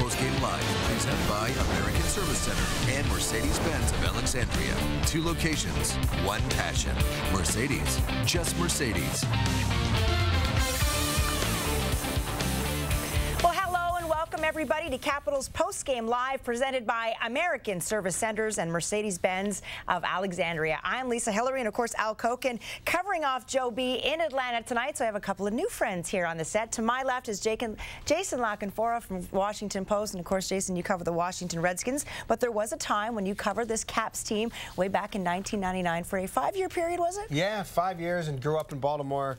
Postgame Live, presented by American Service Center and Mercedes-Benz of Alexandria. 2 locations, 1 passion. Mercedes, just Mercedes. Welcome, everybody, to Capitals Postgame Live, presented by American Service Centers and Mercedes-Benz of Alexandria. I'm Lisa Hillary, and, of course, Al Koken, covering off Joe B. in Atlanta tonight. So I have a couple of new friends here on the set. To my left is Jason Lockenfora from Washington Post. And, of course, Jason, you cover the Washington Redskins. But there was a time when you covered this Caps team way back in 1999 for a 5-year period, was it? Yeah, 5 years, and grew up in Baltimore.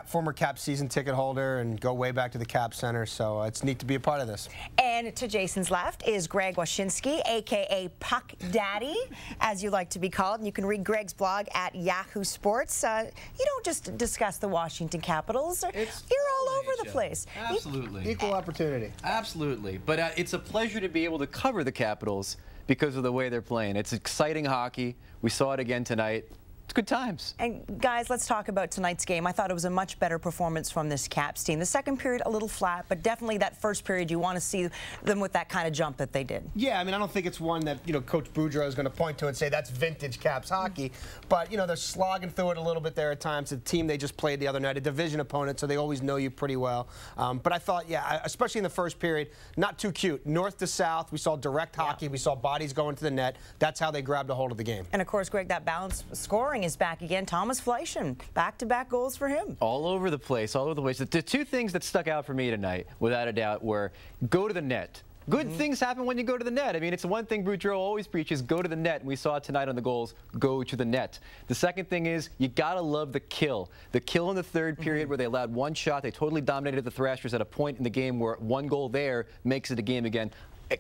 Former Caps season ticket holder, and go way back to the Caps Center, so it's neat to be a part of this. And to Jason's left is Greg Wyshynski, a.k.a. Puck Daddy, as you like to be called. And you can read Greg's blog at Yahoo Sports. You don't just discuss the Washington Capitals. You're all over the place. Absolutely. Equal opportunity. Absolutely. But it's a pleasure to be able to cover the Capitals because of the way they're playing. It's exciting hockey. We saw it again tonight. It's good times. And, guys, let's talk about tonight's game. I thought it was a much better performance from this Caps team. The second period, a little flat, but definitely that first period, you want to see them with that kind of jump that they did. Yeah, I mean, I don't think it's one that, Coach Boudreau is going to point to and say that's vintage Caps hockey. But, they're slogging through it a little bit there at times. The team they just played the other night, a division opponent, so they always know you pretty well. But I thought, yeah, especially in the first period, not too cute. North to south, we saw direct hockey. We saw bodies going to the net. That's how they grabbed a hold of the game. And, of course, Greg, that balanced scoring is back again. Thomas Fleischmann, back-to-back goals for him. All over the place, all over the place. The 2 things that stuck out for me tonight, without a doubt, were go to the net. Good things happen when you go to the net. I mean, it's one thing Boudreau always preaches, go to the net. And we saw it tonight on the goals, go to the net. The second thing is, you got to love the kill. The kill in the third period where they allowed 1 shot. They totally dominated the Thrashers at a point in the game where 1 goal there makes it a game again.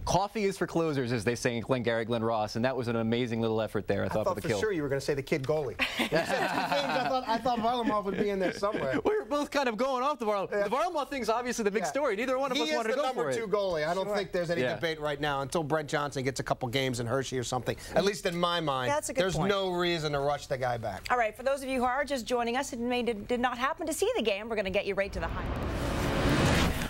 Coffee is for closers, as they say in Glengarry Glen Ross, and that was an amazing little effort there, I thought, for the kill. For sure you were going to say the kid goalie. You said 2 things. I thought Varlamov would be in there somewhere. We were both kind of going off the Varlamov. Yeah. The Varlamov thing's obviously the big story. Neither one of us wanted to go for it. He is the number 2 goalie. I don't think there's any debate right now until Brent Johnson gets a couple games in Hershey or something. At least in my mind, there's no reason to rush the guy back. All right, for those of you who are just joining us and did not happen to see the game, we're going to get you right to the highlights.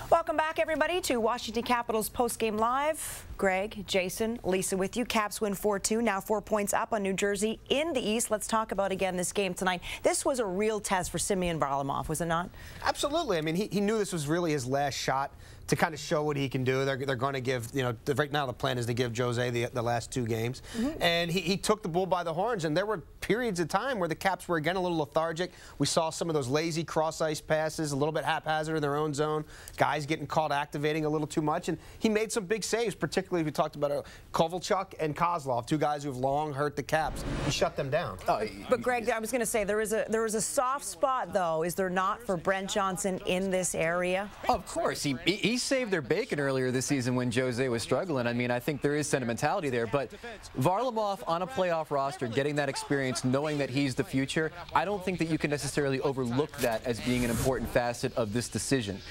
Welcome back, everybody, to Washington Capitals Postgame Live. Greg, Jason, Lisa with you. Caps win 4-2, now 4 points up on New Jersey in the East. Let's talk about, again, this game tonight. This was a real test for Semyon Varlamov, was it not? Absolutely. I mean, he knew this was really his last shot to kind of show what he can do. They're going to give, right now the plan is to give Jose the last 2 games. And he took the bull by the horns, and there were periods of time where the Caps were, again, a little lethargic. We saw some of those lazy cross-ice passes, a little bit haphazard in their own zone, guys getting caught activating a little too much, and he made some big saves, particularly we talked about Kovalchuk and Kozlov, 2 guys who've long hurt the Caps. He shut them down. But, Greg, I was going to say, there is a soft spot, though, is there not, for Brent Johnson in this area? Of course. He saved their bacon earlier this season when Jose was struggling. I mean, I think there is sentimentality there, but Varlamov on a playoff roster, getting that experience, knowing that he's the future, I don't think that you can necessarily overlook that as being an important facet of this decision.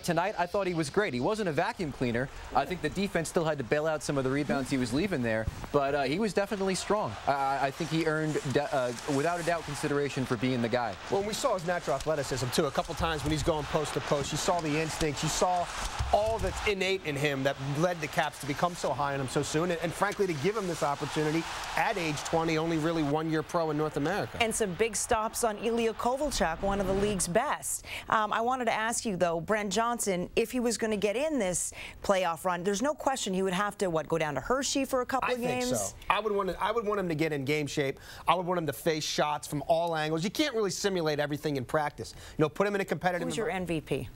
Tonight, I thought he was great. He wasn't a vacuum cleaner. I think the defense still had to bail out some of the rebounds he was leaving there, but he was definitely strong. I think he earned, without a doubt, consideration for being the guy. Well, we saw his natural athleticism, too. A couple times when he's going post to post, you saw the instincts, you saw all that's innate in him that led the Caps to become so high on him so soon, and frankly, to give him this opportunity at age 20, only really 1-year pro in North America. And some big stops on Ilya Kovalchuk, one of the league's best. I wanted to ask you, though, Brent Johnson, if he was going to get in this playoff run, there's no question he would have to, go down to Hershey for a couple of games? I think so. I would want him to get in game shape. I would want him to face shots from all angles. You can't really simulate everything in practice. Put him in a competitive... Who's your MVP?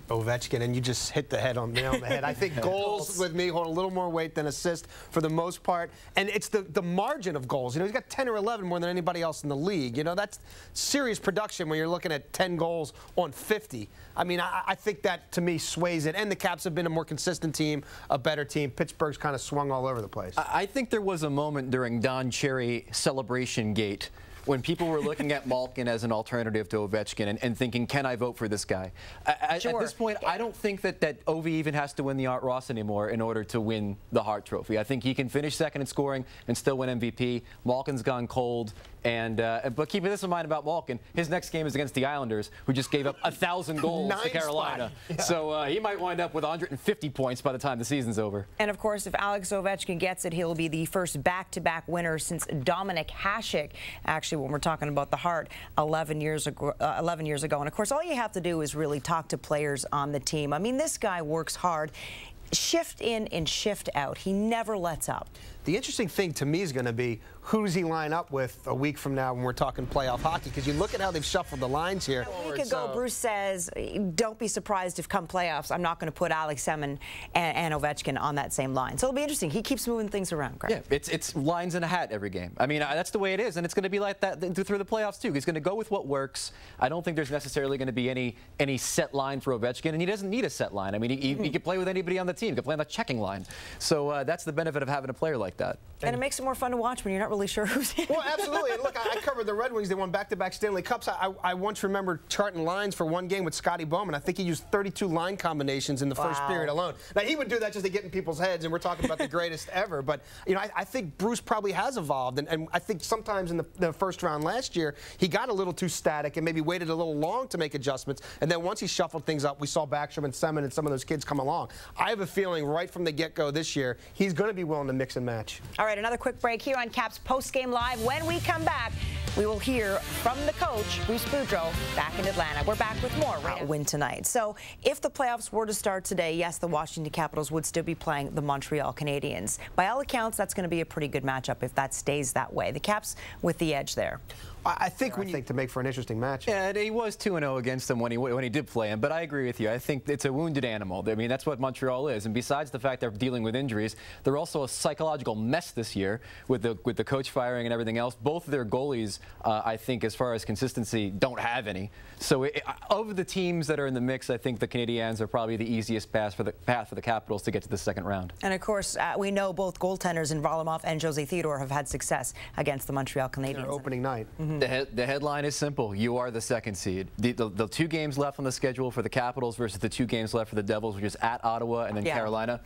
Ovechkin, and you just hit the nail on the head. I think goals with me hold a little more weight than assists for the most part, and it's the margin of goals. He's got 10 or 11 more than anybody else in the league. That's serious production when you're looking at 10 goals on 50. I mean, I think that, to me, sways it, and the Caps have been a more consistent team, a better team. Pittsburgh's kind of swung all over the place. I think there was a moment during Don Cherry celebration gate when people were looking at Malkin as an alternative to Ovechkin and thinking, can I vote for this guy? At this point, I don't think that Ovi even has to win the Art Ross anymore in order to win the Hart Trophy. I think he can finish second in scoring and still win MVP. Malkin's gone cold. But keeping this in mind about Malkin, his next game is against the Islanders, who just gave up 1,000 goals to Carolina. Yeah. So he might wind up with 150 points by the time the season's over. And of course, if Alex Ovechkin gets it, he'll be the first back-to-back winner since Dominik Hasek, actually, when we're talking about the Hart, 11 years ago. And of course, all you have to do is really talk to players on the team. I mean, this guy works hard, shift in and shift out. He never lets up. The interesting thing to me is going to be, who does he line up with a week from now when we're talking playoff hockey? Because you look at how they've shuffled the lines here. A week ago, Bruce says, don't be surprised if come playoffs, I'm not going to put Alex Semin and Ovechkin on that same line. So it'll be interesting. He keeps moving things around, Greg. Yeah, it's lines in a hat every game. I mean, that's the way it is, and it's going to be like that through the playoffs, too. He's going to go with what works. I don't think there's necessarily going to be any set line for Ovechkin, and he doesn't need a set line. I mean, he can play with anybody on the team. He can play on the checking line. So that's the benefit of having a player like that. And it makes it more fun to watch when you're not really sure who's in. Well, absolutely. And look, I covered the Red Wings. They won back-to-back Stanley Cups. I once remember charting lines for one game with Scotty Bowman. I think he used 32 line combinations in the first period alone. Now, he would do that just to get in people's heads, and we're talking about the greatest ever. But, you know, I think Bruce probably has evolved. And I think sometimes in the first round last year, he got a little too static and maybe waited a little long to make adjustments. And then once he shuffled things up, we saw Backstrom and Semin and some of those kids come along. I have a feeling right from the get-go this year, he's going to be willing to mix and match. All right, another quick break here on Caps Postgame Live. When we come back, we will hear from the coach, Bruce Boudreau, back in Atlanta. We're back with more win tonight. So if the playoffs were to start today, yes, the Washington Capitals would still be playing the Montreal Canadiens. By all accounts, that's going to be a pretty good matchup if that stays that way. The Caps with the edge there. I think to make for an interesting match. Yeah, he was 2-0 against them when he did play him, but I agree with you. I think it's a wounded animal. I mean, that's what Montreal is. And besides the fact they're dealing with injuries, they're also a psychological mess this year with the coach firing and everything else. Both of their goalies, I think, as far as consistency, don't have any. So of the teams that are in the mix, I think the Canadiens are probably the easiest path for the Capitals to get to the second round. And of course, we know both goaltenders in Varlamov and Jose Theodore have had success against the Montreal Canadiens. Their opening night. Mm-hmm. The headline is simple. You are the second seed. The 2 games left on the schedule for the Capitals versus the 2 games left for the Devils, which is at Ottawa and then Carolina.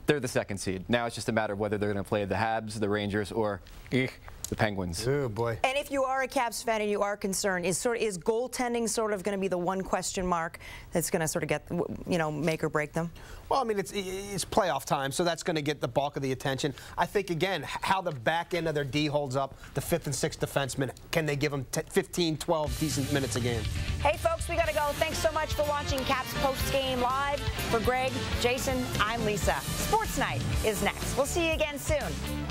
They're the second seed. Now it's just a matter of whether they're going to play the Habs, the Rangers, or the Penguins. Oh, boy. And if you are a Caps fan and you are concerned, is goaltending sort of going to be the one question mark that's going to sort of get, make or break them? Well, I mean, it's playoff time, so that's going to get the bulk of the attention. I think, again, how the back end of their D holds up, the 5th and 6th defensemen, can they give them 15, 12 decent minutes a game? Hey, folks, we got to go. Thanks so much for watching Caps Post Game Live. For Greg, Jason, I'm Lisa. Sports Night is next. We'll see you again soon.